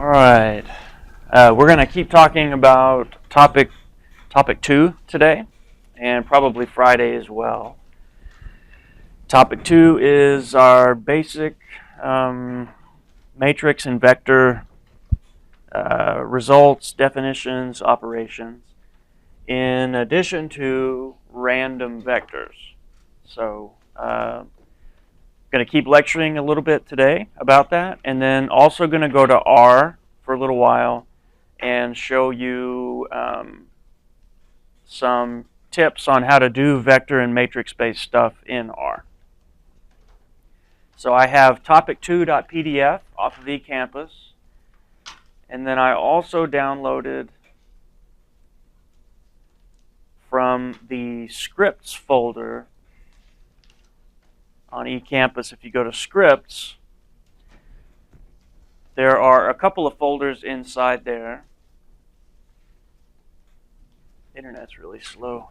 All right, we're going to keep talking about topic 2 today, and probably Friday as well. Topic 2 is our basic matrix and vector results, definitions, operations, in addition to random vectors. So going to keep lecturing a little bit today about that, and then also going to go to R for a little while and show you some tips on how to do vector and matrix-based stuff in R. So I have topic2.pdf off of eCampus, and then I also downloaded from the scripts folder on eCampus. If you go to scripts, there are a couple of folders inside there. Internet's really slow.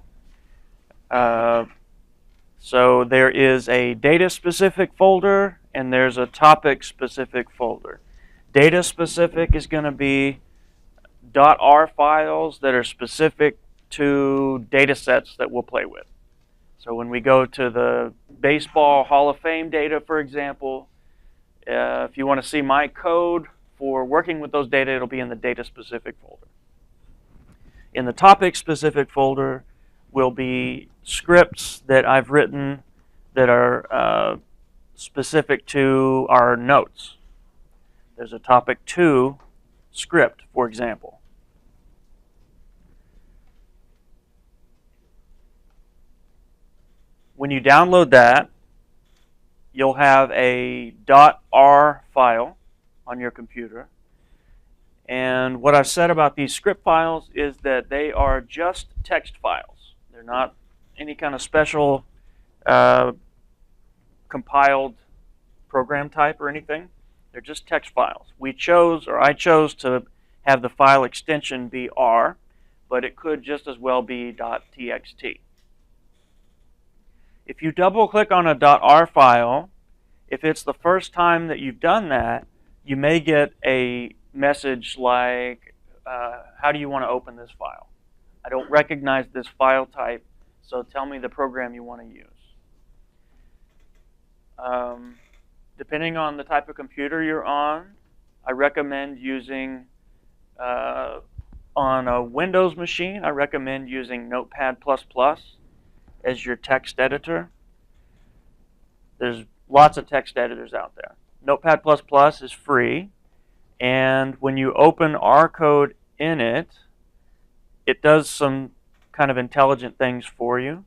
So there is a data-specific folder, and there's a topic-specific folder. Data-specific is going to be .r files that are specific to data sets that we'll play with. So when we go to the Baseball Hall of Fame data, for example, if you want to see my code for working with those data, it'll be in the data-specific folder. In the topic-specific folder will be scripts that I've written that are specific to our notes. There's a topic 2 script, for example. When you download that, you'll have a .r file on your computer. And what I've said about these script files is that they are just text files. They're not any kind of special compiled program type or anything. They're just text files. I chose to have the file extension be R, but it could just as well be .txt. If you double-click on a .r file, if it's the first time that you've done that, you may get a message like, how do you want to open this file? I don't recognize this file type, so tell me the program you want to use. Depending on the type of computer you're on, I recommend using, on a Windows machine, I recommend using Notepad++ as your text editor. There's lots of text editors out there. Notepad++ is free, and when you open R code in it, it does some kind of intelligent things for you.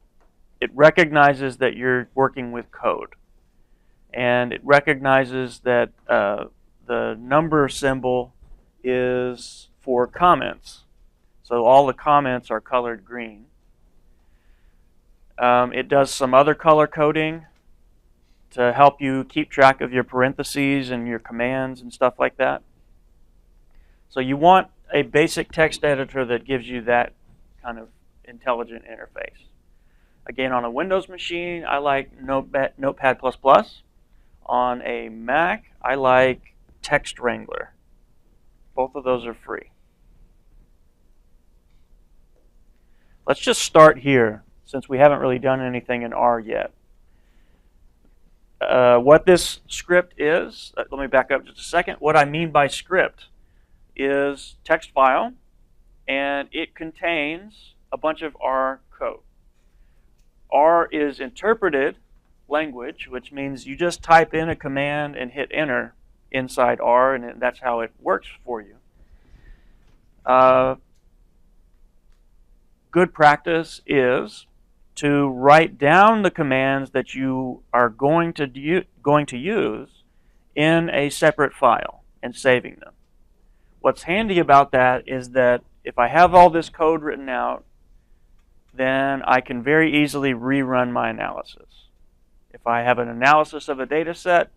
It recognizes that you're working with code, and it recognizes that the number symbol is for comments. So all the comments are colored green. It does some other color coding to help you keep track of your parentheses and your commands and stuff like that. So you want a basic text editor that gives you that kind of intelligent interface. Again, on a Windows machine, I like Notepad++. On a Mac, I like Text Wrangler. Both of those are free. Let's just start here, since we haven't really done anything in R yet. What this script is, let me back up just a second. What I mean by script is text file, and it contains a bunch of R code. R is interpreted language, which means you just type in a command and hit enter inside R, and that's how it works for you. Good practice is to write down the commands that you are going to use in a separate file and saving them. What's handy about that is that if I have all this code written out, then I can very easily rerun my analysis. If I have an analysis of a data set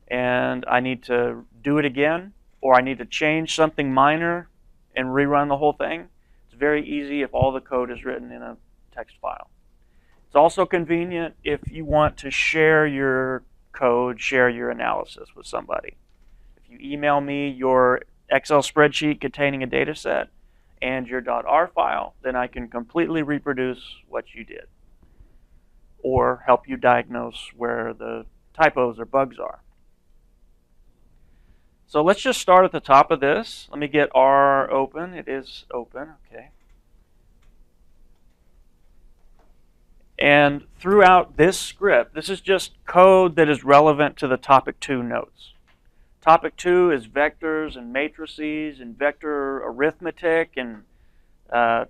and I need to do it again, or I need to change something minor and rerun the whole thing, it's very easy if all the code is written in a text file. It's also convenient if you want to share your code, share your analysis with somebody. If you email me your Excel spreadsheet containing a data set and your .r file, then I can completely reproduce what you did or help you diagnose where the typos or bugs are. So let's just start at the top of this. Let me get R open. It is open, okay. And throughout this script, this is just code that is relevant to the Topic 2 notes. Topic 2 is vectors and matrices and vector arithmetic and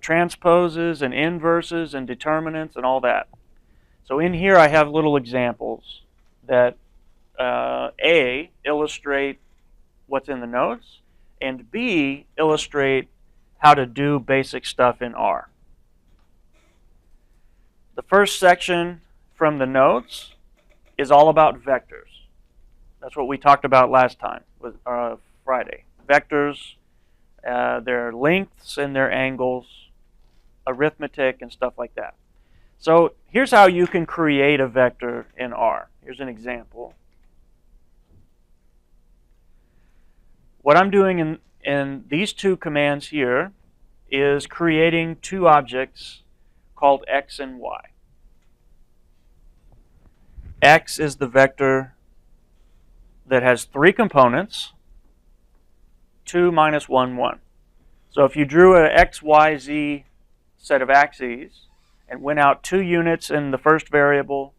transposes and inverses and determinants and all that. So in here I have little examples that A, illustrate what's in the notes, and B, illustrate how to do basic stuff in R. The first section from the notes is all about vectors. That's what we talked about last time, with Friday. Vectors, their lengths and their angles, arithmetic, and stuff like that. So here's how you can create a vector in R. Here's an example. What I'm doing in these two commands here is creating two objects called x and y. X is the vector that has three components, 2, -1, 1. So if you drew a x, y, z set of axes and went out 2 units in the first variable,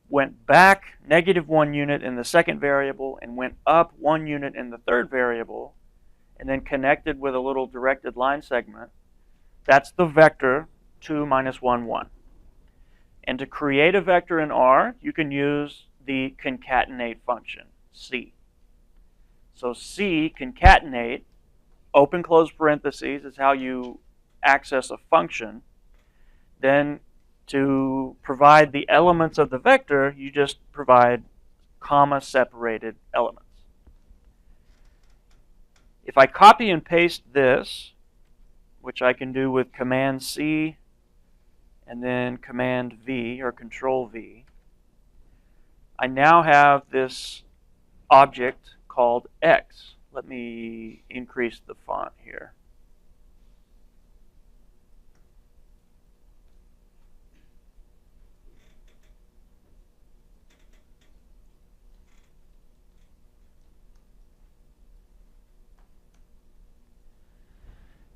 went back -1 unit in the second variable, and went up 1 unit in the third variable, and then connected with a little directed line segment, that's the vector 2, -1, 1. And to create a vector in R, you can use the concatenate function, C. So C, concatenate, open close parentheses, is how you access a function. Then to provide the elements of the vector, you just provide comma-separated elements. If I copy and paste this, which I can do with Command C and then Command V or Control V, I now have this object called X. Let me increase the font here.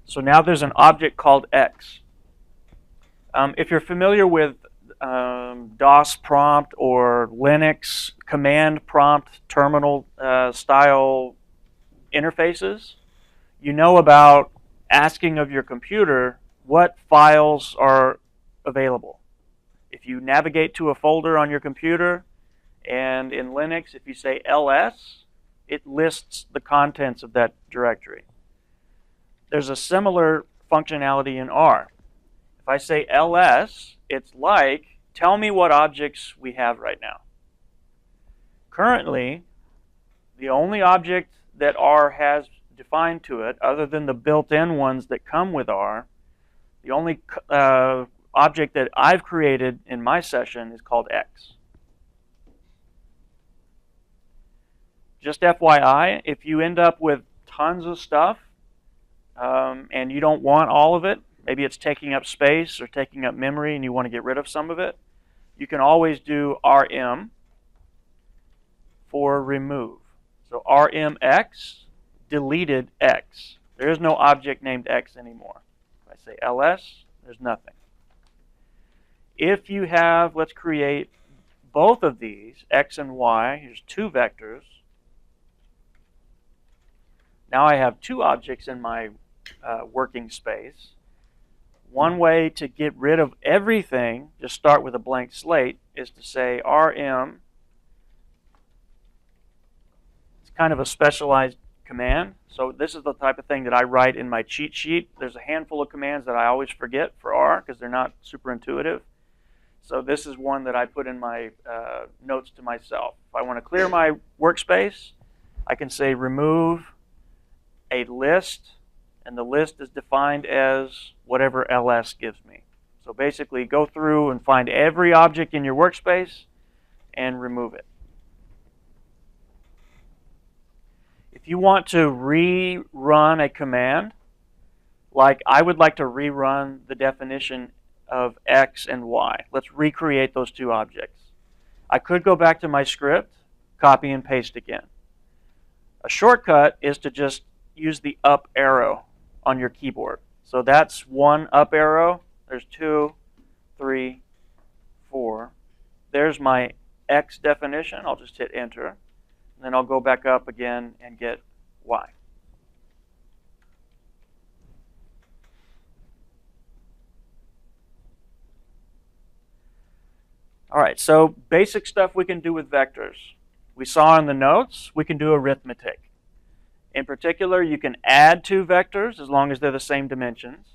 So now there's an object called X. If you're familiar with DOS prompt or Linux command prompt terminal style interfaces, you know about asking of your computer what files are available. If you navigate to a folder on your computer, and in Linux, if you say ls, it lists the contents of that directory. There's a similar functionality in R. If I say ls, it's like, tell me what objects we have right now. Currently, the only object that R has defined to it, other than the built-in ones that come with R, the only object that I've created in my session is called X. Just FYI, if you end up with tons of stuff and you don't want all of it, maybe it's taking up space or taking up memory and you want to get rid of some of it, you can always do rm for remove. So rmx deleted x. There is no object named x anymore. If I say ls, there's nothing. If you have, let's create both of these, x and y. Here's two vectors. Now I have two objects in my working space. One way to get rid of everything, just start with a blank slate, is to say rm. It's kind of a specialized command. So this is the type of thing that I write in my cheat sheet. There's a handful of commands that I always forget for R because they're not super intuitive. So this is one that I put in my notes to myself. If I want to clear my workspace, I can say remove a list, and the list is defined as whatever ls gives me. So basically go through and find every object in your workspace and remove it. If you want to rerun a command, like I would like to rerun the definition of x and y. Let's recreate those two objects. I could go back to my script, copy and paste again. A shortcut is to just use the up arrow on your keyboard. So that's one up arrow. There's 2, 3, 4. There's my x definition. I'll just hit enter. And then I'll go back up again and get y. All right, so basic stuff we can do with vectors. We saw in the notes, we can do arithmetic. In particular, you can add two vectors as long as they're the same dimensions.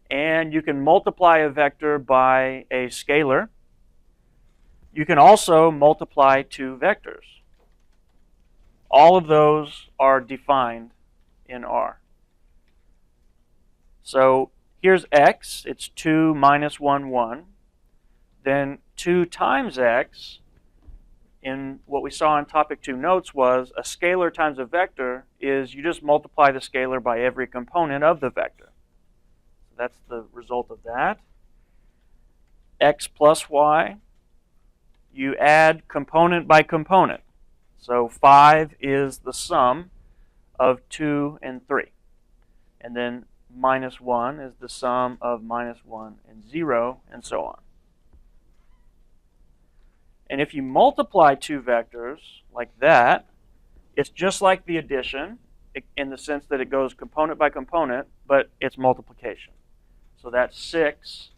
And you can multiply a vector by a scalar. You can also multiply two vectors. All of those are defined in R. So here's x. It's 2 minus 1, 1. Then 2 times x, in what we saw in topic 2 notes, was a scalar times a vector is you just multiply the scalar by every component of the vector. So that's the result of that. X plus y, you add component by component. So 5 is the sum of 2 and 3. And then minus 1 is the sum of minus 1 and 0, and so on. And if you multiply two vectors like that, it's just like the addition in the sense that it goes component by component, but it's multiplication. So that 6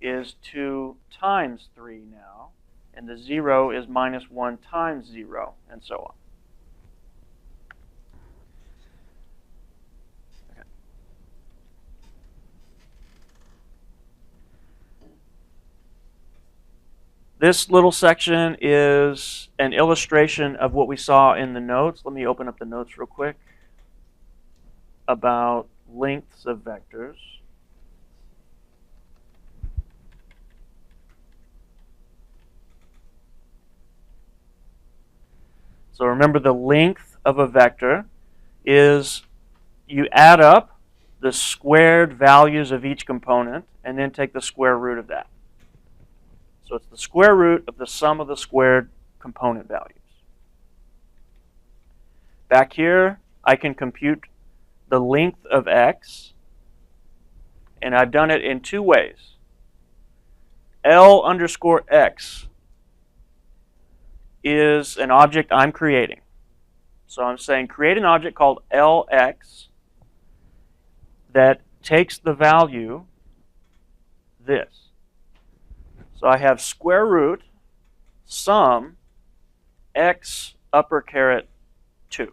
is 2 times 3 now, and the 0 is minus 1 times 0, and so on. This little section is an illustration of what we saw in the notes. Let me open up the notes real quick about lengths of vectors. So remember, the length of a vector is you add up the squared values of each component and then take the square root of that. So it's the square root of the sum of the squared component values. Back here, I can compute the length of x, and I've done it in two ways. L underscore x is an object I'm creating. So I'm saying create an object called Lx that takes the value this. So I have square root sum x upper caret 2.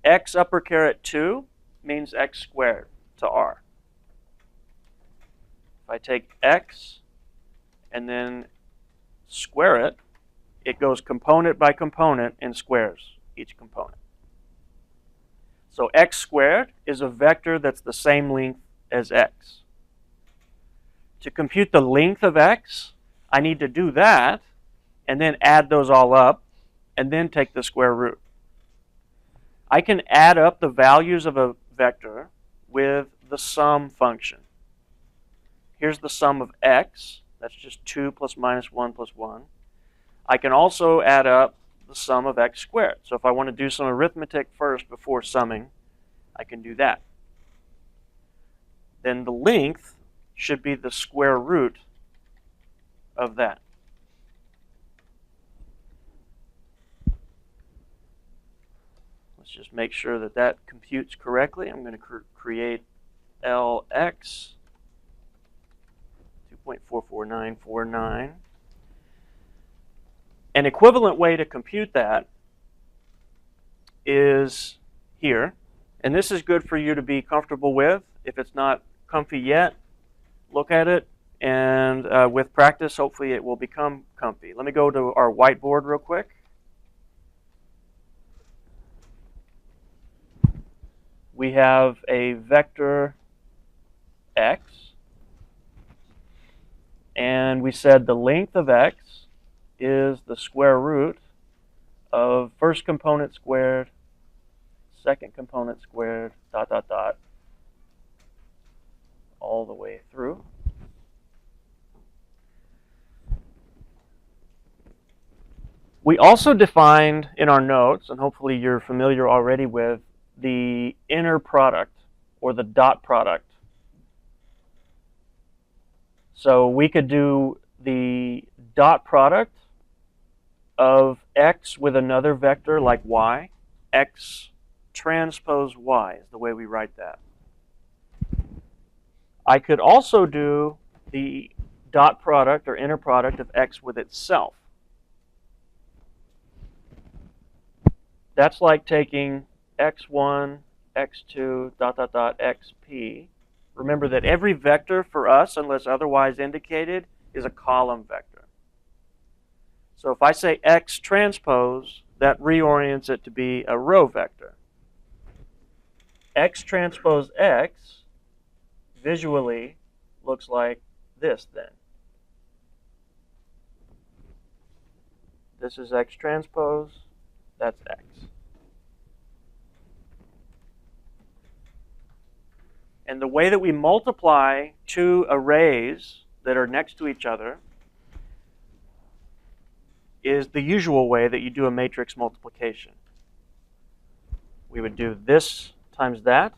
X upper caret 2 means x squared to r. If I take x and then square it, it goes component by component and squares each component. So x squared is a vector that's the same length as x. To compute the length of x, I need to do that and then add those all up and then take the square root. I can add up the values of a vector with the sum function. Here's the sum of x. That's just 2 plus minus 1 plus 1. I can also add up the sum of x squared. So if I want to do some arithmetic first before summing, I can do that. Then the length should be the square root of that. Let's just make sure that that computes correctly. I'm going to create Lx 2.44949. An equivalent way to compute that is here. And this is good for you to be comfortable with. If it's not comfy yet, look at it, and with practice, hopefully it will become comfy. Let me go to our whiteboard real quick. We have a vector x, and we said the length of x is the square root of first component squared component squared, dot, dot, dot, all the way through. We also defined in our notes, and hopefully you're familiar already with, the inner product or the dot product. So we could do the dot product of x with another vector like y. X transpose y is the way we write that. I could also do the dot product or inner product of x with itself. That's like taking x1, x2, dot, dot, dot, xp. Remember that every vector for us, unless otherwise indicated, is a column vector. So if I say x transpose, that reorients it to be a row vector. X transpose x visually looks like this then. This is x transpose, that's x. And the way that we multiply two arrays that are next to each other is the usual way that you do a matrix multiplication. We would do this times that,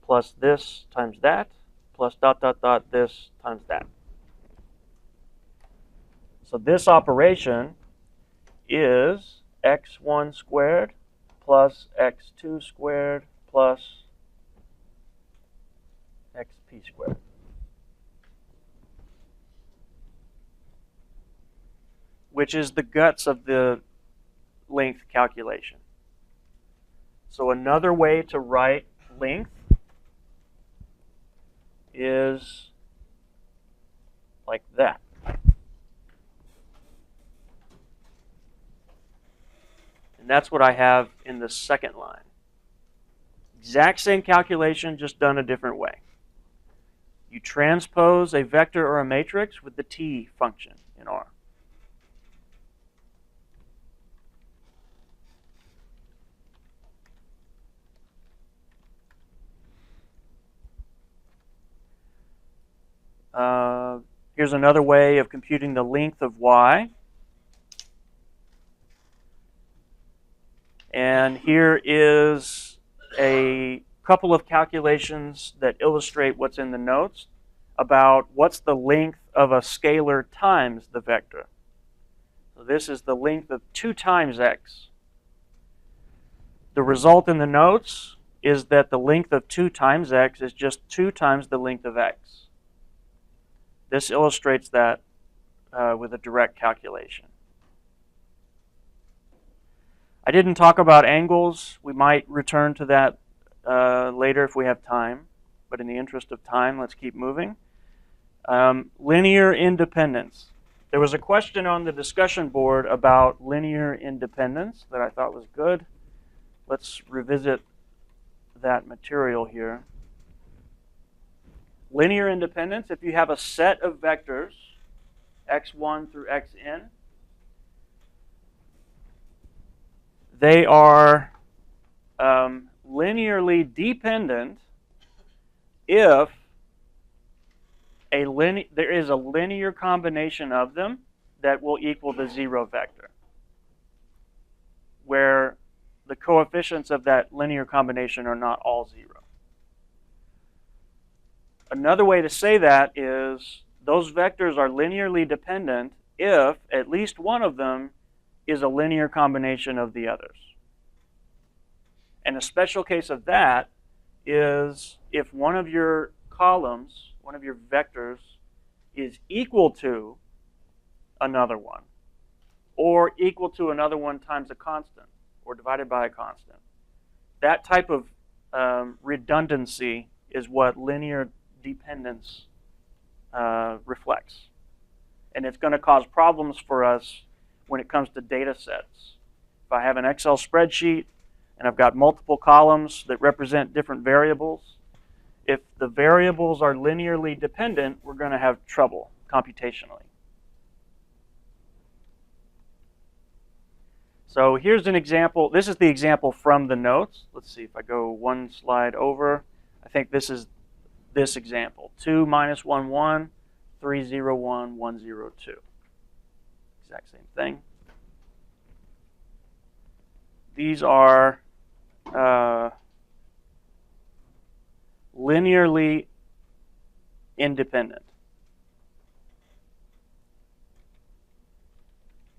plus this times that, plus dot, dot, dot, this times that. So this operation is x1 squared plus x2 squared plus xp squared. Which is the guts of the length calculation. So another way to write length is like that. And that's what I have in the second line. Exact same calculation, just done a different way. You transpose a vector or a matrix with the t function in R. Here's another way of computing the length of y. And here is a couple of calculations that illustrate what's in the notes about what's the length of a scalar times the vector. So this is the length of 2 times x. The result in the notes is that the length of 2 times x is just 2 times the length of x. This illustrates that with a direct calculation. I didn't talk about angles. We might return to that later if we have time. But in the interest of time, let's keep moving. Linear independence. There was a question on the discussion board about linear independence that I thought was good. Let's revisit that material here. Linear independence, if you have a set of vectors, x1 through xn, they are linearly dependent if there is a linear combination of them that will equal the 0 vector, where the coefficients of that linear combination are not all 0. Another way to say that is those vectors are linearly dependent if at least one of them is a linear combination of the others. And a special case of that is if one of your columns, one of your vectors, is equal to another one, or equal to another one times a constant, or divided by a constant. That type of redundancy is what linear dependence reflects. And it's going to cause problems for us when it comes to data sets. If I have an Excel spreadsheet and I've got multiple columns that represent different variables, if the variables are linearly dependent, we're going to have trouble computationally. So here's an example. This is the example from the notes. Let's see if I go one slide over. I think this is this example. 2 minus 1, 1, 3, 0, 1, 1, 0, 2. Exact same thing. These are linearly independent.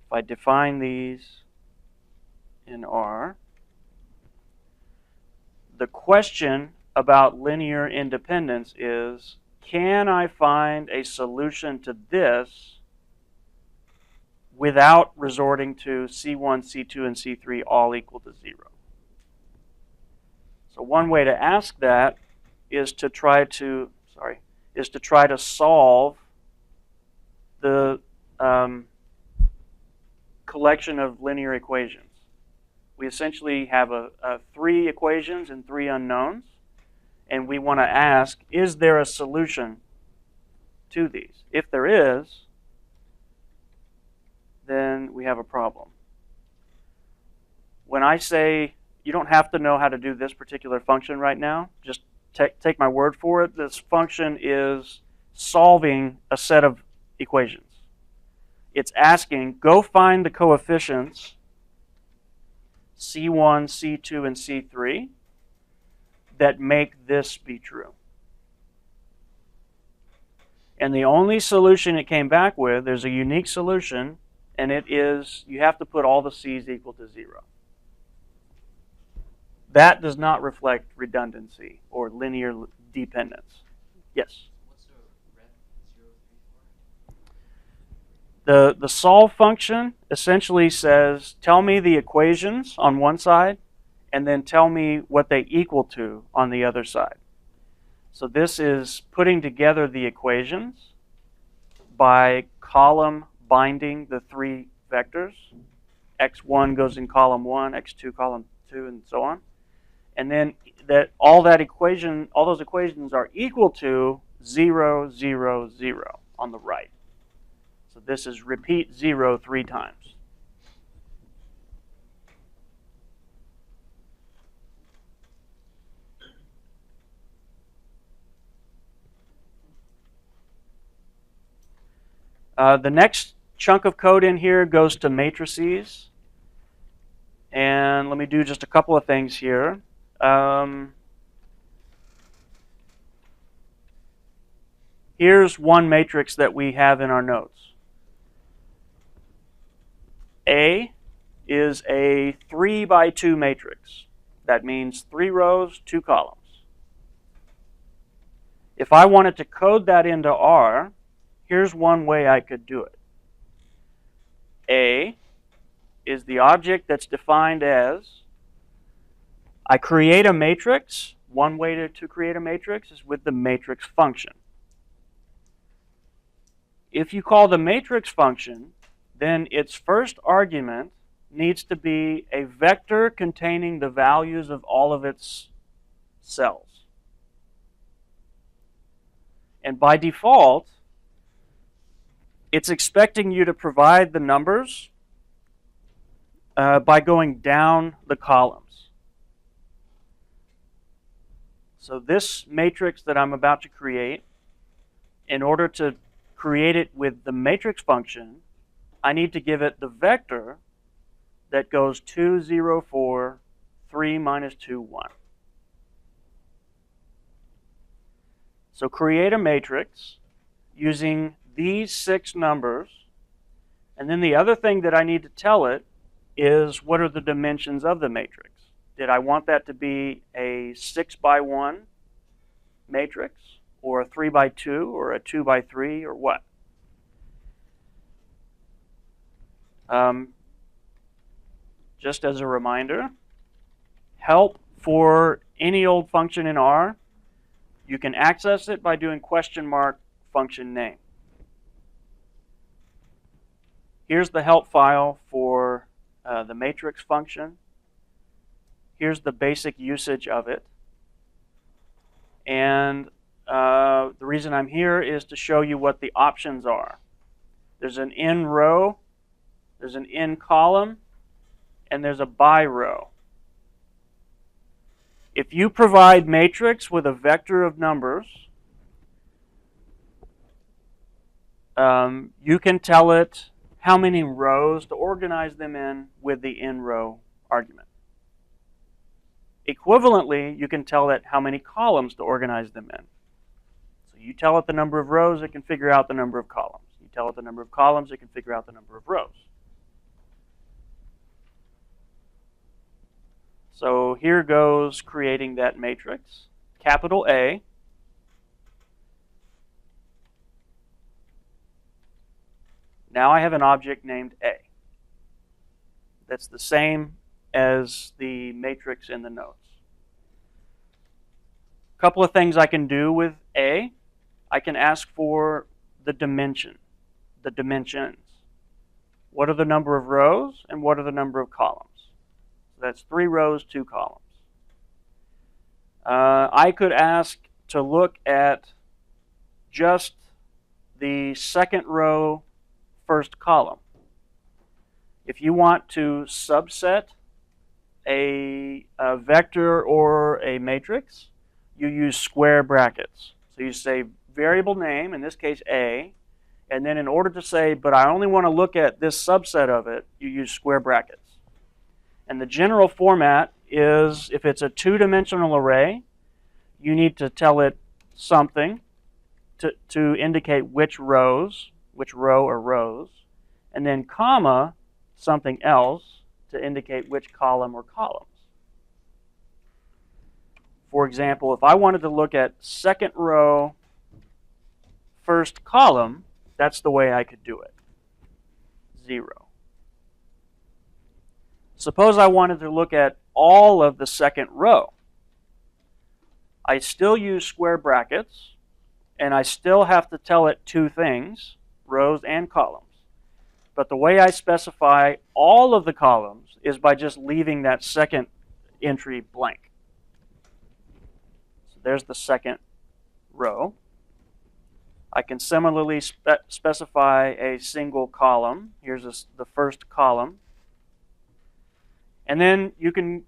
If I define these in R, the question about linear independence is, can I find a solution to this without resorting to C1, C2, and C3 all equal to 0? So one way to ask that is to try to solve the collection of linear equations. We essentially have 3 equations and 3 unknowns, and we want to ask, is there a solution to these? If there is, then we have a problem. When I say you don't have to know how to do this particular function right now, just take my word for it, this function is solving a set of equations. It's asking, go find the coefficients C1, C2, and C3 that make this be true. And the only solution it came back with, there's a unique solution, and it is you have to put all the C's equal to 0. That does not reflect redundancy or linear dependence. Yes? What's the rep 0, 3, 4? The solve function essentially says, tell me the equations on one side, and then tell me what they equal to on the other side. So this is putting together the equations by column binding the 3 vectors. x1 goes in column 1, x2 column 2, and so on. And then all those equations are equal to 0, 0, 0 on the right. So this is repeat 0 3 times. The next chunk of code in here goes to matrices. And let me do just a couple of things here. Here's one matrix that we have in our notes. A is a 3 by 2 matrix. That means 3 rows, 2 columns. If I wanted to code that into R, here's one way I could do it. A is the object that's defined as, I create a matrix. One way to create a matrix is with the matrix function. If you call the matrix function, then its first argument needs to be a vector containing the values of all of its cells. And by default, it's expecting you to provide the numbers by going down the columns. So this matrix that I'm about to create, in order to create it with the matrix function, I need to give it the vector that goes 2, 0, 4, 3, minus 2, 1. So create a matrix using these 6 numbers, and then the other thing that I need to tell it is what are the dimensions of the matrix. Did I want that to be a 6 by 1 matrix, or a 3 by 2, or a 2 by 3, or what? Just as a reminder, help for any old function in R, you can access it by doing question mark function name. Here's the help file for the matrix function. Here's the basic usage of it. And the reason I'm here is to show you what the options are. There's an in row, there's an in column, and there's a by row. If you provide matrix with a vector of numbers, you can tell it how many rows to organize them in with the in row argument. Equivalently, you can tell it how many columns to organize them in. So you tell it the number of rows, it can figure out the number of columns. You tell it the number of columns, it can figure out the number of rows. So here goes creating that matrix. Capital A. Now I have an object named A. That's the same as the matrix in the notes. A couple of things I can do with A. I can ask for the dimensions. What are the number of rows and what are the number of columns? So that's 3 rows, 2 columns. I could ask to look at just the second row, first column. If you want to subset a vector or a matrix, you use square brackets. So you say variable name, in this case A, and then in order to say, but I only want to look at this subset of it, you use square brackets. And the general format is, if it's a 2-dimensional array, you need to tell it something to indicate which row or rows, and then comma, something else to indicate which column or columns. For example, if I wanted to look at second row, first column, that's the way I could do it. 0. Suppose I wanted to look at all of the second row. I still use square brackets, and I still have to tell it 2 things, rows and columns. But the way I specify all of the columns is by just leaving that second entry blank. So there's the second row. I can similarly specify a single column. Here's the first column. And then you can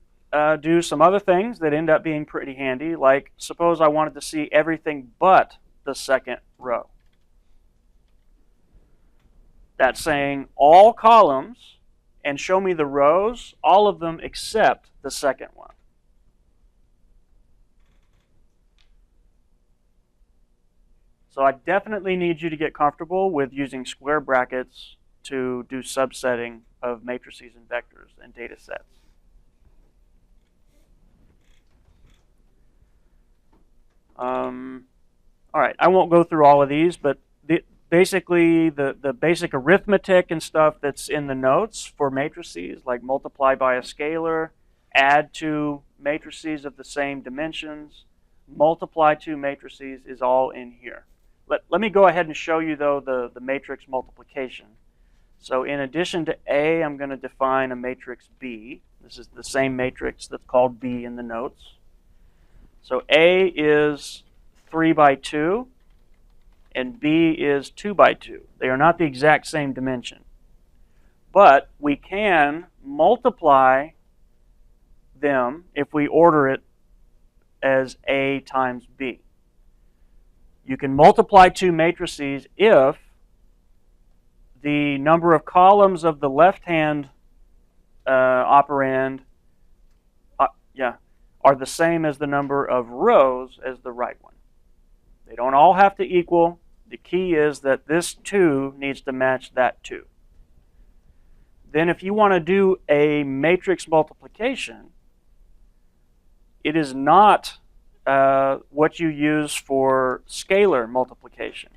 do some other things that end up being pretty handy, like suppose I wanted to see everything but the second row. That's saying all columns and show me the rows, all of them except the second one. So I definitely need you to get comfortable with using square brackets to do subsetting of matrices and vectors and data sets. All right, I won't go through all of these, but basically the basic arithmetic and stuff that's in the notes for matrices, like multiply by a scalar, add 2 matrices of the same dimensions, multiply 2 matrices, is all in here. Let me go ahead and show you, though, the matrix multiplication. So in addition to A, I'm going to define a matrix B. This is the same matrix that's called B in the notes. So A is 3 by 2, and B is 2 by 2. They are not the exact same dimension. But we can multiply them if we order it as A times B. You can multiply 2 matrices if the number of columns of the left-hand operand are the same as the number of rows as the right one. They don't all have to equal. The key is that this 2 needs to match that 2. Then if you want to do a matrix multiplication, it is not what you use for scalar multiplication.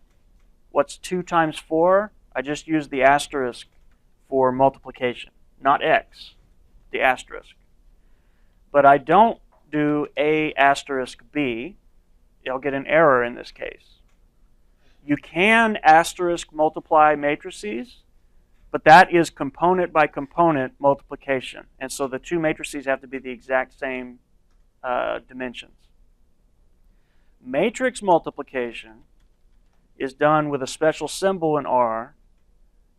What's 2 times 4? I just use the asterisk for multiplication, not x, the asterisk. But I don't do A asterisk B. You'll get an error in this case. You can asterisk multiply matrices, but that is component by component multiplication. And so the 2 matrices have to be the exact same dimensions. Matrix multiplication is done with a special symbol in R.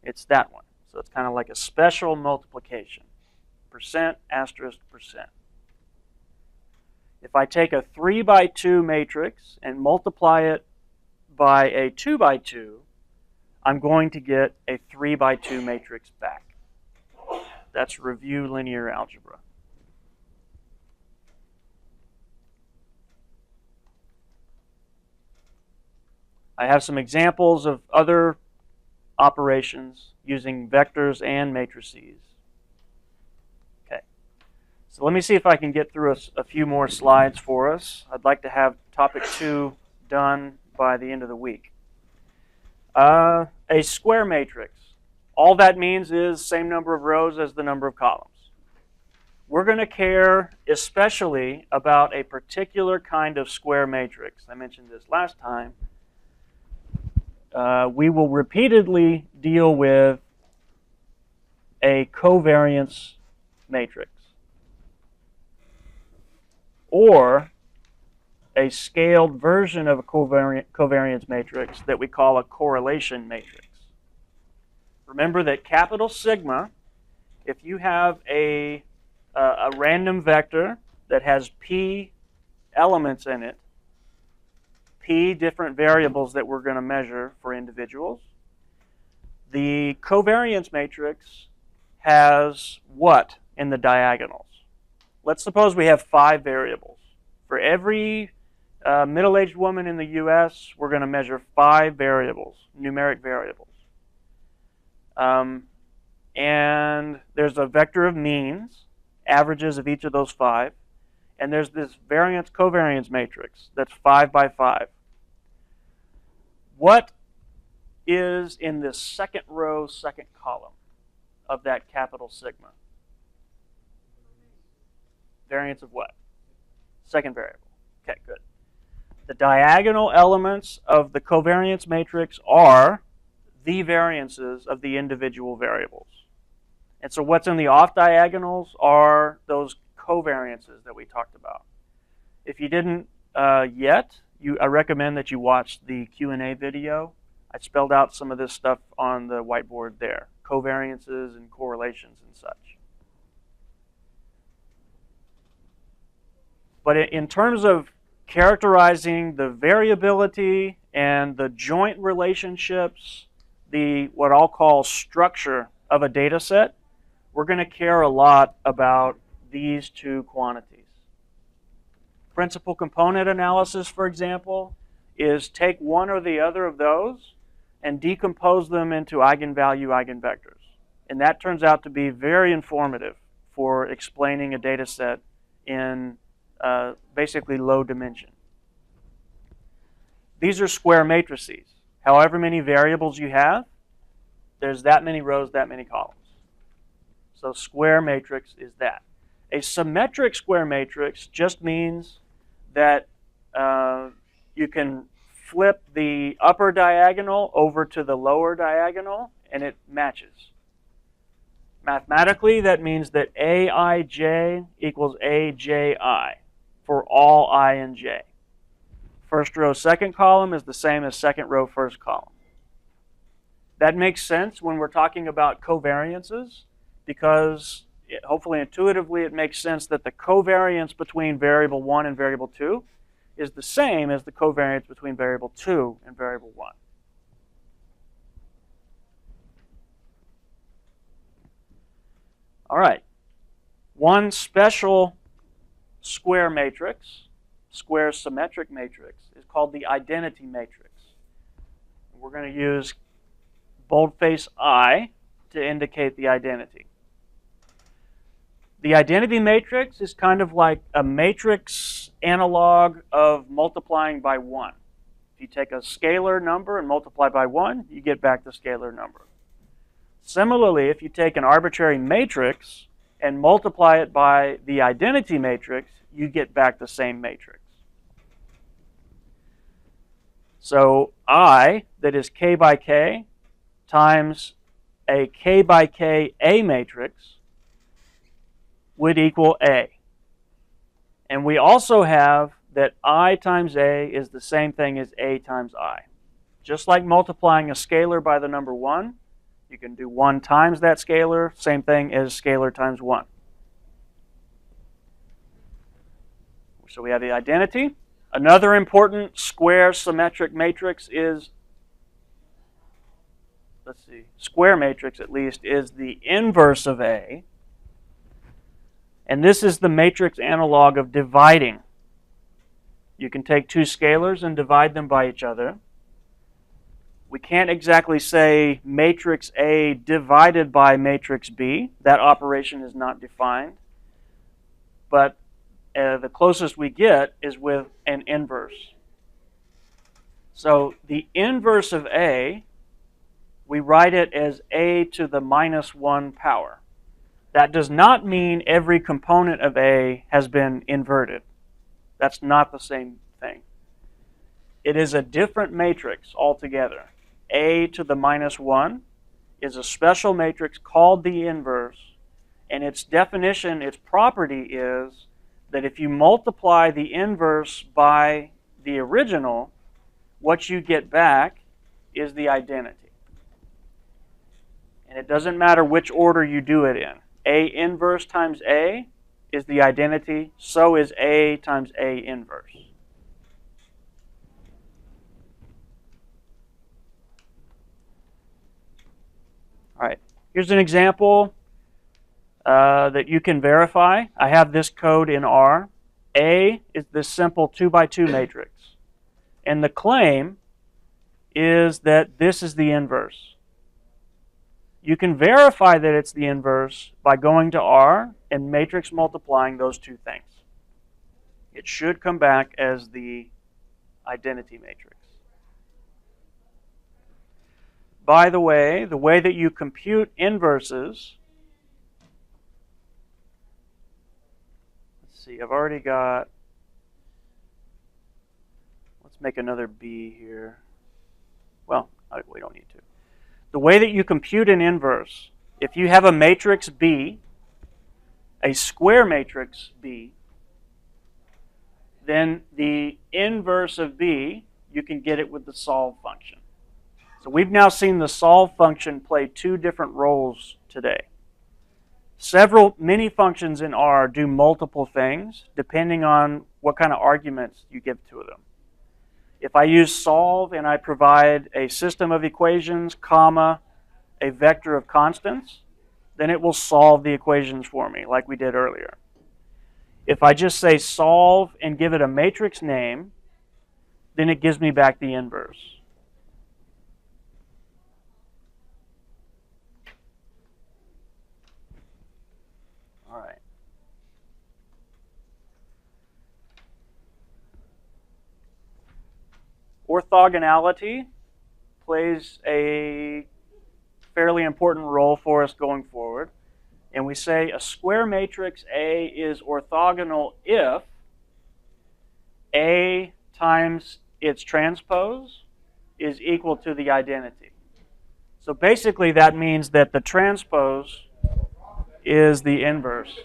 It's that one. So it's kind of like a special multiplication. percent, asterisk, percent. If I take a 3 by 2 matrix and multiply it by a 2 by 2, I'm going to get a 3 by 2 matrix back. That's review linear algebra. I have some examples of other operations using vectors and matrices. Okay, so let me see if I can get through a few more slides for us. I'd like to have topic 2 done by the end of the week. A square matrix. All that means is same number of rows as the number of columns. We're going to care especially about a particular kind of square matrix. I mentioned this last time. We will repeatedly deal with a covariance matrix or a scaled version of a covariance matrix that we call a correlation matrix. Remember that capital sigma, if you have a random vector that has p elements in it, p different variables that we're going to measure for individuals, the covariance matrix has what in the diagonals? Let's suppose we have 5 variables. For every middle-aged woman in the US, we're going to measure 5 variables, numeric variables. And there's a vector of means, averages of each of those 5. And there's this variance-covariance matrix that's 5 by 5. What is in this second row, second column of that capital sigma? Variance of what? Second variable. Okay, good. The diagonal elements of the covariance matrix are the variances of the individual variables. And so what's in the off diagonals are those covariances that we talked about. If you didn't yet, I recommend that you watch the Q&A video. I spelled out some of this stuff on the whiteboard there, covariances and correlations and such. But in terms of characterizing the variability and the joint relationships, what I'll call structure of a data set, we're going to care a lot about these 2 quantities. Principal component analysis, for example, is take one or the other of those and decompose them into eigenvalue eigenvectors. And that turns out to be very informative for explaining a data set in basically low dimension. These are square matrices. However many variables you have, there's that many rows, that many columns. So square matrix is that. A symmetric square matrix just means that you can flip the upper diagonal over to the lower diagonal and it matches. Mathematically, that means that Aij equals Aji for all I and j. First row, second column is the same as second row, first column. That makes sense when we're talking about covariances because hopefully intuitively it makes sense that the covariance between variable 1 and variable 2 is the same as the covariance between variable 2 and variable 1. All right. One special square matrix, square symmetric matrix, is called the identity matrix. We're going to use boldface I to indicate the identity. The identity matrix is kind of like a matrix analog of multiplying by 1. If you take a scalar number and multiply by 1, you get back the scalar number. Similarly, if you take an arbitrary matrix and multiply it by the identity matrix, you get back the same matrix. So I, that is k by k, times a k by k A matrix would equal A. And we also have that I times A is the same thing as A times I. Just like multiplying a scalar by the number 1, you can do 1 times that scalar, same thing as scalar times 1. So we have the identity. Another important square symmetric matrix is, let's see, square matrix at least, is the inverse of A. And this is the matrix analog of dividing. You can take two scalars and divide them by each other. We can't exactly say matrix A divided by matrix B. That operation is not defined. But the closest we get is with an inverse. So the inverse of A, we write it as A to the minus 1 power. That does not mean every component of A has been inverted. That's not the same thing. It is a different matrix altogether. A to the minus 1 is a special matrix called the inverse, and its definition, its property is that if you multiply the inverse by the original, what you get back is the identity. And it doesn't matter which order you do it in. A inverse times A is the identity, so is A times A inverse. All right, here's an example that you can verify. I have this code in R. A is this simple 2 by 2 matrix. And the claim is that this is the inverse. You can verify that it's the inverse by going to R and matrix multiplying those two things. It should come back as the identity matrix. By the way that you compute inverses, let's see, I've already got, let's make another B here. Well, we don't need to. The way that you compute an inverse, if you have a matrix B, a square matrix B, then the inverse of B, you can get it with the solve function. So we've now seen the solve function play two different roles today. Many functions in R do multiple things depending on what kind of arguments you give to them. If I use solve and I provide a system of equations, comma, a vector of constants, then it will solve the equations for me like we did earlier. If I just say solve and give it a matrix name, then it gives me back the inverse. All right. Orthogonality plays a fairly important role for us going forward. And we say a square matrix A is orthogonal if A times its transpose is equal to the identity. So basically that means that the transpose is the inverse.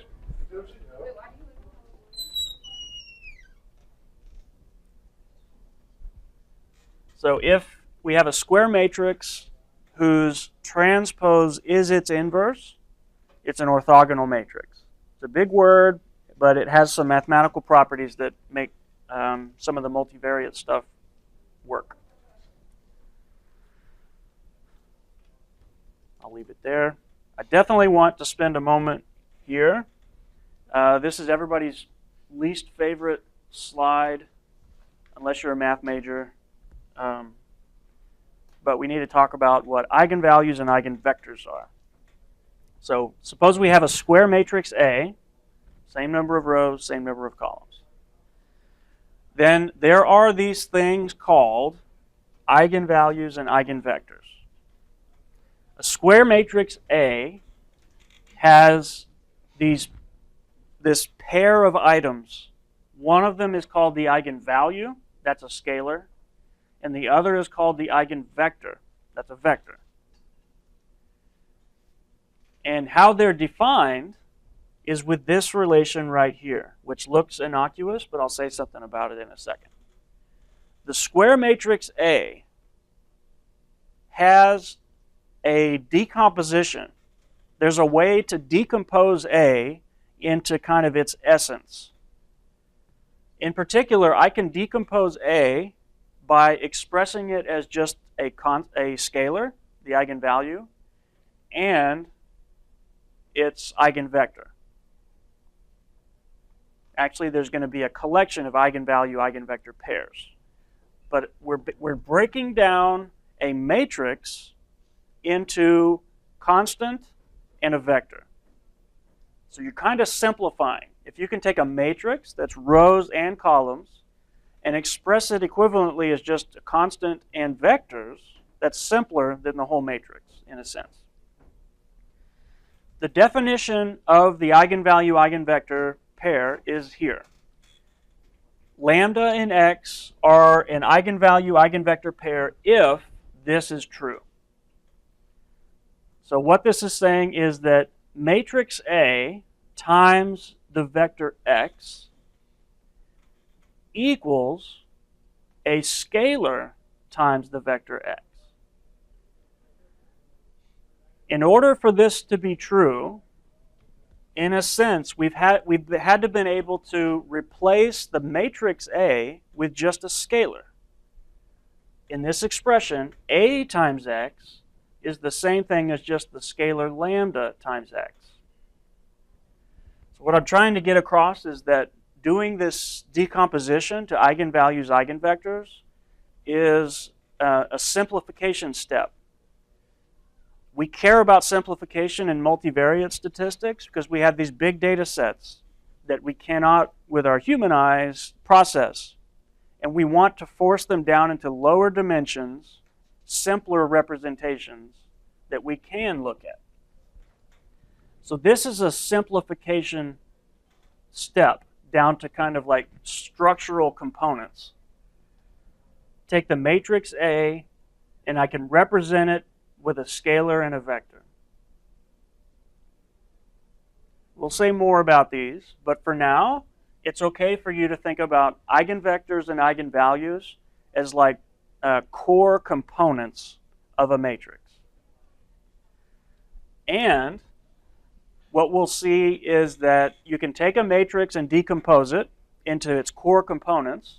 So if we have a square matrix whose transpose is its inverse, it's an orthogonal matrix. It's a big word, but it has some mathematical properties that make some of the multivariate stuff work. I'll leave it there. I definitely want to spend a moment here. This is everybody's least favorite slide, unless you're a math major. But we need to talk about what eigenvalues and eigenvectors are. So suppose we have a square matrix A, same number of rows, same number of columns. Then there are these things called eigenvalues and eigenvectors. A square matrix A has this pair of items. One of them is called the eigenvalue, that's a scalar, and the other is called the eigenvector, that's a vector. And how they're defined is with this relation right here, which looks innocuous, but I'll say something about it in a second. The square matrix A has a decomposition. There's a way to decompose A into kind of its essence. In particular, I can decompose A by expressing it as just a scalar, the eigenvalue, and its eigenvector. Actually, there's going to be a collection of eigenvalue-eigenvector pairs. But we're breaking down a matrix into constant and a vector. So you're kind of simplifying. If you can take a matrix that's rows and columns and express it equivalently as just a constant and vectors, that's simpler than the whole matrix, in a sense. The definition of the eigenvalue-eigenvector pair is here. Lambda and x are an eigenvalue-eigenvector pair if this is true. So what this is saying is that matrix A times the vector x equals a scalar times the vector x. In order for this to be true, in a sense, we've had to been able to replace the matrix A with just a scalar. In this expression, A times x is the same thing as just the scalar lambda times x. So what I'm trying to get across is that doing this decomposition to eigenvalues, eigenvectors is a simplification step. We care about simplification in multivariate statistics because we have these big data sets that we cannot, with our human eyes, process. And we want to force them down into lower dimensions, simpler representations that we can look at. So this is a simplification step down to kind of like structural components. Take the matrix A, and I can represent it with a scalar and a vector. We'll say more about these, but for now, it's okay for you to think about eigenvectors and eigenvalues as like core components of a matrix. And what we'll see is that you can take a matrix and decompose it into its core components,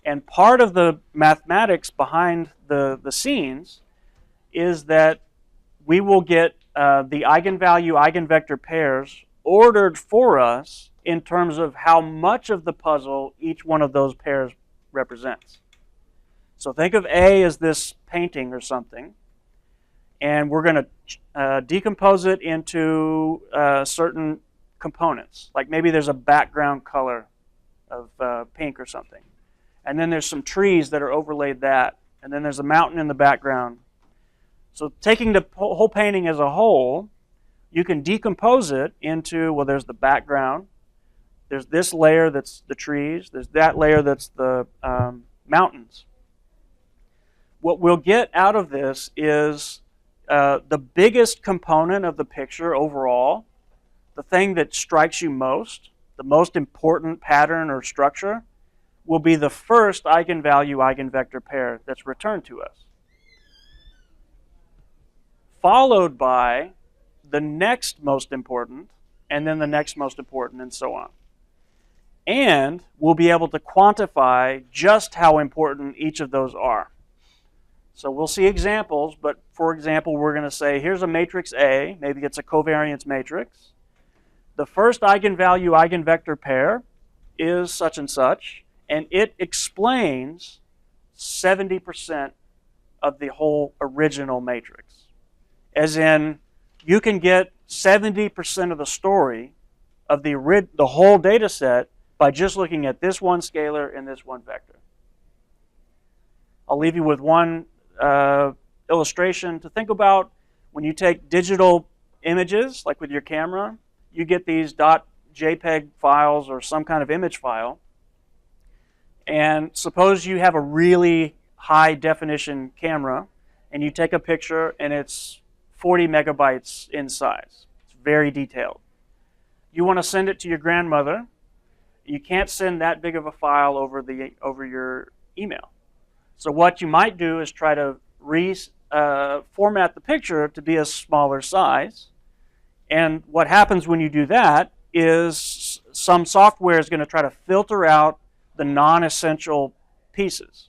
and part of the mathematics behind the scenes is that we will get the eigenvalue-eigenvector pairs ordered for us in terms of how much of the puzzle each one of those pairs represents. So think of A as this painting or something, and we're going to decompose it into certain components. Like maybe there's a background color of pink or something. And then there's some trees that are overlaid that. And then there's a mountain in the background. So taking the whole painting as a whole, you can decompose it into, well, there's the background. There's this layer that's the trees. There's that layer that's the mountains. What we'll get out of this is the biggest component of the picture overall, the thing that strikes you most, the most important pattern or structure, will be the first eigenvalue-eigenvector pair that's returned to us, followed by the next most important, and then the next most important, and so on. And we'll be able to quantify just how important each of those are. So we'll see examples, but for example, we're going to say, here's a matrix A, maybe it's a covariance matrix. The first eigenvalue-eigenvector pair is such and such, and it explains 70% of the whole original matrix. As in, you can get 70% of the story of the whole data set by just looking at this one scalar and this one vector. I'll leave you with one illustration to think about. When you take digital images, like with your camera, you get these .jpeg files or some kind of image file. And suppose you have a really high definition camera and you take a picture and it's 40 megabytes in size. It's very detailed. You want to send it to your grandmother. You can't send that big of a file over your email. So what you might do is try to format the picture to be a smaller size. And what happens when you do that is some software is going to try to filter out the non-essential pieces.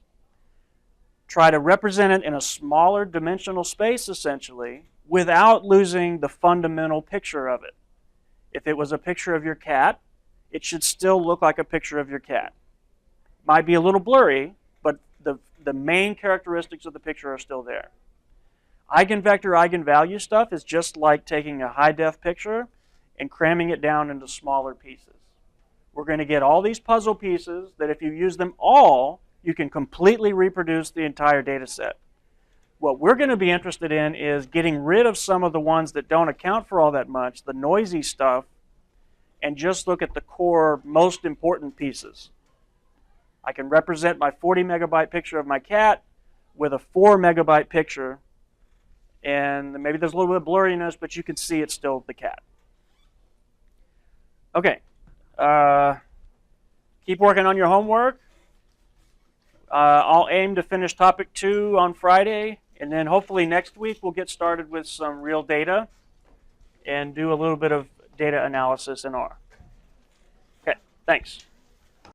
Try to represent it in a smaller dimensional space, essentially, without losing the fundamental picture of it. If it was a picture of your cat, it should still look like a picture of your cat. Might be a little blurry, but the main characteristics of the picture are still there. Eigenvector, eigenvalue stuff is just like taking a high-def picture and cramming it down into smaller pieces. We're going to get all these puzzle pieces that if you use them all, you can completely reproduce the entire data set. What we're going to be interested in is getting rid of some of the ones that don't account for all that much, the noisy stuff, and just look at the core, most important pieces. I can represent my 40 megabyte picture of my cat with a 4 megabyte picture, and maybe there's a little bit of blurriness, but you can see it's still the cat. Okay. Keep working on your homework. I'll aim to finish topic 2 on Friday, and then hopefully next week we'll get started with some real data and do a little bit of data analysis in R. Okay, thanks.